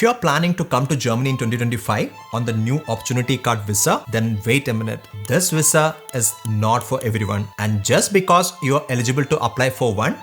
If you're planning to come to Germany in 2025 on the new opportunity card visa, then wait a minute. This visa is not for everyone. And just because you're eligible to apply for one,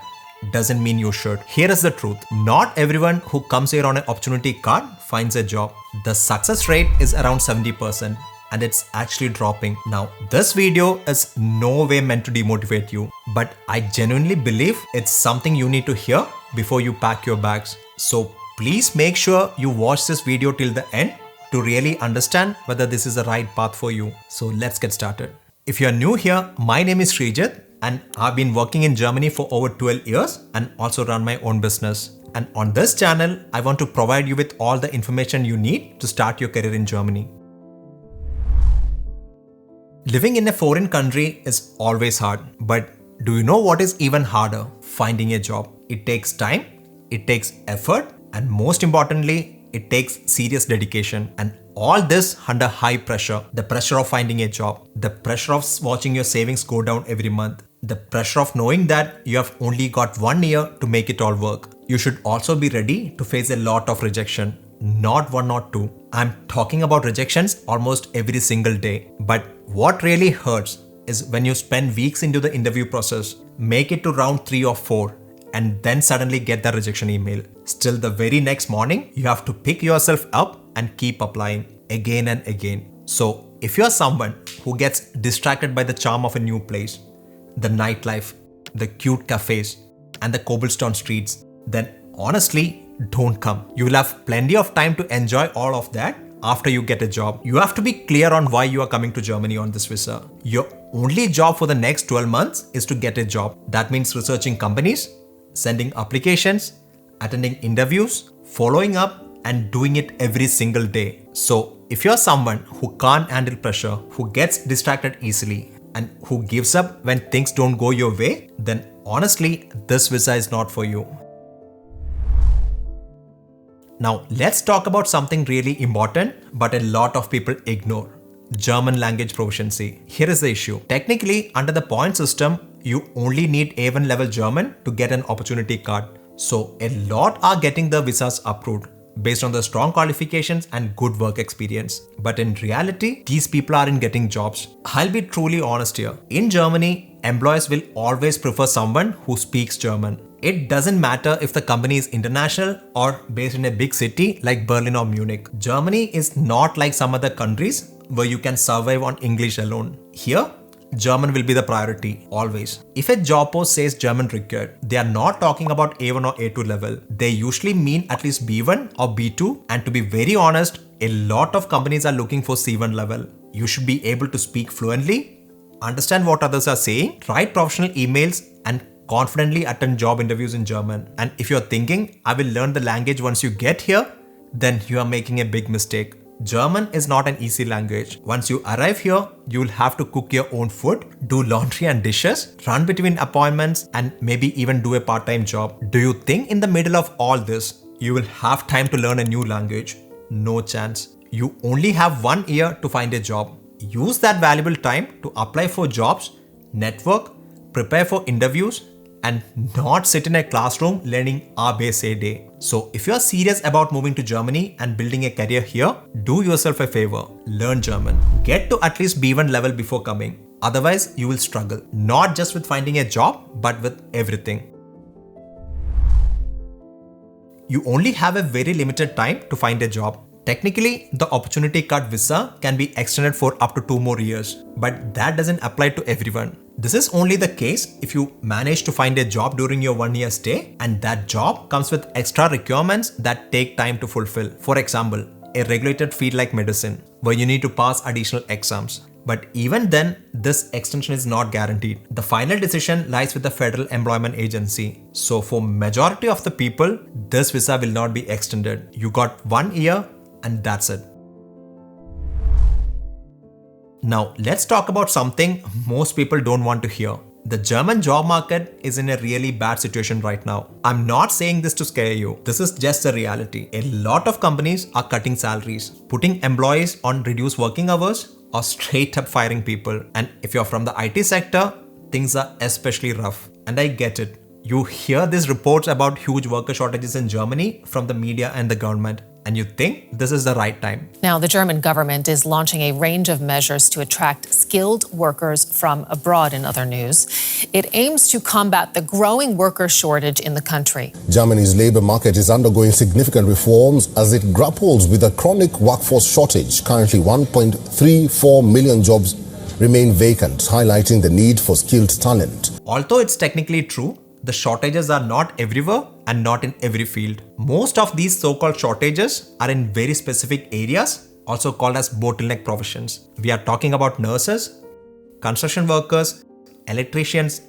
doesn't mean you should. Here is the truth. Not everyone who comes here on an opportunity card finds a job. The success rate is around 70%. And it's actually dropping. Now, this video is no way meant to demotivate you, but I genuinely believe it's something you need to hear before you pack your bags. So please make sure you watch this video till the end to really understand whether this is the right path for you. So let's get started. If you're new here, my name is Srijit and I've been working in Germany for over 12 years and also run my own business. And on this channel, I want to provide you with all the information you need to start your career in Germany. Living in a foreign country is always hard, but do you know what is even harder? Finding a job. It takes time, it takes effort, and most importantly, it takes serious dedication. And all this under high pressure. The pressure of finding a job, the pressure of watching your savings go down every month, the pressure of knowing that you have only got 1 year to make it all work. You should also be ready to face a lot of rejection. Not one or two. I'm talking about rejections almost every single day. But what really hurts is when you spend weeks into the interview process, make it to round 3 or 4, and then suddenly get the rejection email. Still, the very next morning, you have to pick yourself up and keep applying again and again. So, if you're someone who gets distracted by the charm of a new place, the nightlife, the cute cafes, and the cobblestone streets, then honestly, don't come. You will have plenty of time to enjoy all of that after you get a job. You have to be clear on why you are coming to Germany on this visa. Your only job for the next 12 months is to get a job. That means researching companies, sending applications, attending interviews, following up, and doing it every single day. So if you're someone who can't handle pressure, who gets distracted easily, and who gives up when things don't go your way, then honestly, this visa is not for you. Now, let's talk about something really important, but a lot of people ignore. German language proficiency. Here is the issue. Technically, under the point system, you only need A1 level German to get an opportunity card. So, a lot are getting the visas approved based on the strong qualifications and good work experience. But in reality, these people aren't getting jobs. I'll be truly honest here. In Germany, employers will always prefer someone who speaks German. It doesn't matter if the company is international or based in a big city like Berlin or Munich. Germany is not like some other countries where you can survive on English alone. Here, German will be the priority, always. If a job post says German required, they are not talking about A1 or A2 level. They usually mean at least B1 or B2, and to be very honest, a lot of companies are looking for C1 level. You should be able to speak fluently, understand what others are saying, write professional emails, and confidently attend job interviews in German. And if you're thinking, I will learn the language once you get here, then you are making a big mistake. German is not an easy language. Once you arrive here, you will have to cook your own food, do laundry and dishes, run between appointments, and maybe even do a part-time job. Do you think in the middle of all this, you will have time to learn a new language? No chance. You only have 1 year to find a job. Use that valuable time to apply for jobs, network, prepare for interviews, and not sit in a classroom learning A, B, C, D. So if you are serious about moving to Germany and building a career here, do yourself a favor. Learn German. Get to at least B1 level before coming. Otherwise, you will struggle. Not just with finding a job, but with everything. You only have a very limited time to find a job. Technically, the opportunity card visa can be extended for up to 2 more years, but that doesn't apply to everyone. This is only the case if you manage to find a job during your 1 year stay and that job comes with extra requirements that take time to fulfill. For example, a regulated field like medicine, where you need to pass additional exams. But even then, this extension is not guaranteed. The final decision lies with the Federal Employment Agency. So for majority of the people, this visa will not be extended. You got 1 year and that's it. Now, let's talk about something most people don't want to hear. The German job market is in a really bad situation right now. I'm not saying this to scare you. This is just a reality. A lot of companies are cutting salaries, putting employees on reduced working hours, or straight up firing people. And if you're from the IT sector, things are especially rough. And I get it. You hear these reports about huge worker shortages in Germany from the media and the government. and you think this is the right time. Now, the German government is launching a range of measures to attract skilled workers from abroad in other news. It aims to combat the growing worker shortage in the country. Germany's labor market is undergoing significant reforms as it grapples with a chronic workforce shortage. Currently, 1.34 million jobs remain vacant, highlighting the need for skilled talent. Although it's technically true, the shortages are not everywhere and not in every field. Most of these so-called shortages are in very specific areas, also called as bottleneck professions. We are talking about nurses, construction workers, electricians,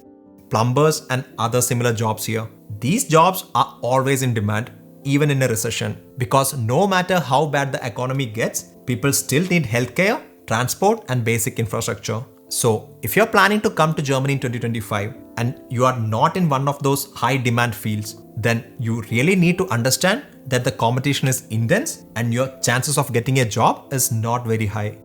plumbers, and other similar jobs here. These jobs are always in demand, even in a recession, because no matter how bad the economy gets, people still need healthcare, transport, and basic infrastructure. So, if you're planning to come to Germany in 2025 and you are not in one of those high demand fields, then you really need to understand that the competition is intense and your chances of getting a job is not very high.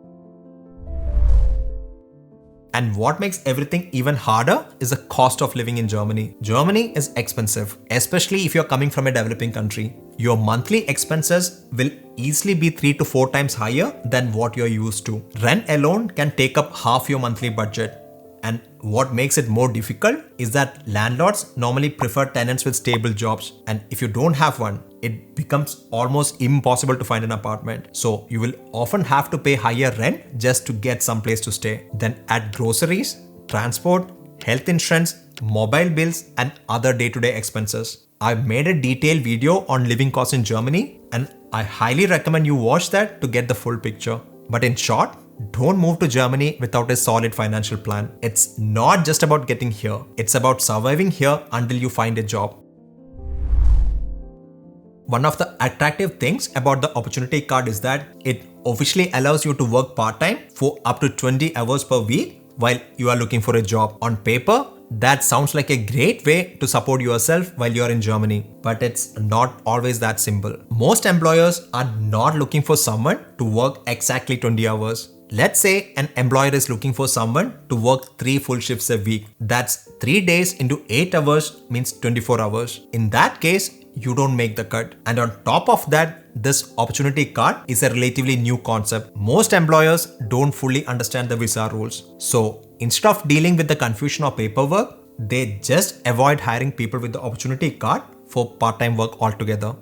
And what makes everything even harder is the cost of living in Germany. Germany is expensive, especially if you're coming from a developing country. Your monthly expenses will easily be 3 to 4 times higher than what you're used to. Rent alone can take up half your monthly budget. And what makes it more difficult is that landlords normally prefer tenants with stable jobs. And if you don't have one, it becomes almost impossible to find an apartment. So you will often have to pay higher rent just to get some place to stay. Then add groceries, transport, health insurance, mobile bills, and other day-to-day expenses. I've made a detailed video on living costs in Germany, and I highly recommend you watch that to get the full picture. But in short, don't move to Germany without a solid financial plan. It's not just about getting here. It's about surviving here until you find a job. One of the attractive things about the opportunity card is that it officially allows you to work part-time for up to 20 hours per week while you are looking for a job. On paper, that sounds like a great way to support yourself while you are in Germany, but it's not always that simple. Most employers are not looking for someone to work exactly 20 hours. Let's say an employer is looking for someone to work 3 full shifts a week. That's 3 days into 8 hours means 24 hours. In that case, you don't make the cut. And on top of that, this opportunity card is a relatively new concept. Most employers don't fully understand the visa rules. So instead of dealing with the confusion of paperwork, they just avoid hiring people with the opportunity card for part-time work altogether.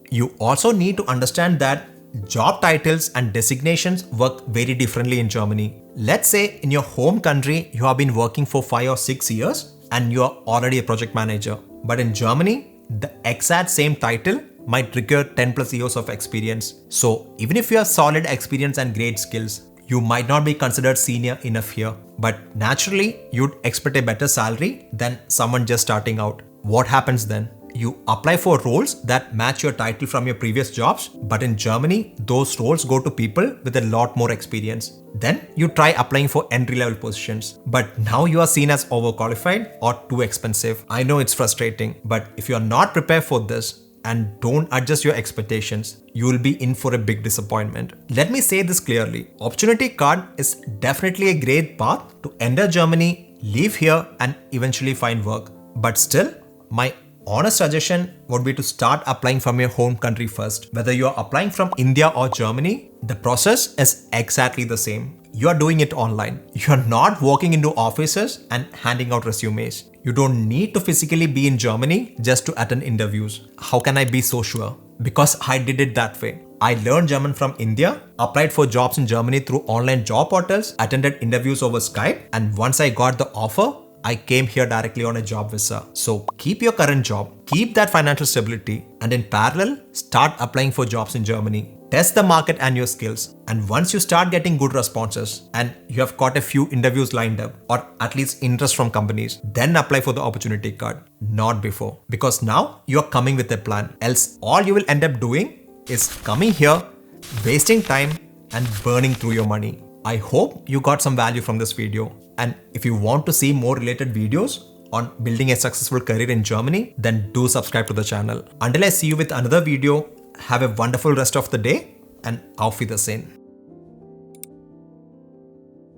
You also need to understand that job titles and designations work very differently in Germany. Let's say in your home country, you have been working for 5 or 6 years and you are already a project manager. But in Germany, the exact same title might require 10 plus years of experience. So even if you have solid experience and great skills, you might not be considered senior enough here. But naturally, you'd expect a better salary than someone just starting out. What happens then? You apply for roles that match your title from your previous jobs, but in Germany, those roles go to people with a lot more experience. Then you try applying for entry-level positions, but now you are seen as overqualified or too expensive. I know it's frustrating, but if you are not prepared for this and don't adjust your expectations, you will be in for a big disappointment. Let me say this clearly. Opportunity card is definitely a great path to enter Germany, live here, and eventually find work. But still, my honest suggestion would be to start applying from your home country first. Whether you are applying from India or Germany, the process is exactly the same. You are doing it online. You are not walking into offices and handing out resumes. You don't need to physically be in Germany just to attend interviews. How can I be so sure? Because I did it that way. I learned German from India, applied for jobs in Germany through online job portals, attended interviews over Skype, and once I got the offer, I came here directly on a job visa. So keep your current job, keep that financial stability, and in parallel, start applying for jobs in Germany. Test the market and your skills. And once you start getting good responses and you have got a few interviews lined up or at least interest from companies, then apply for the opportunity card, not before. Because now you are coming with a plan. Else all you will end up doing is coming here, wasting time and burning through your money. I hope you got some value from this video. And if you want to see more related videos on building a successful career in Germany, then do subscribe to the channel. Until I see you with another video, have a wonderful rest of the day and auf Wiedersehen.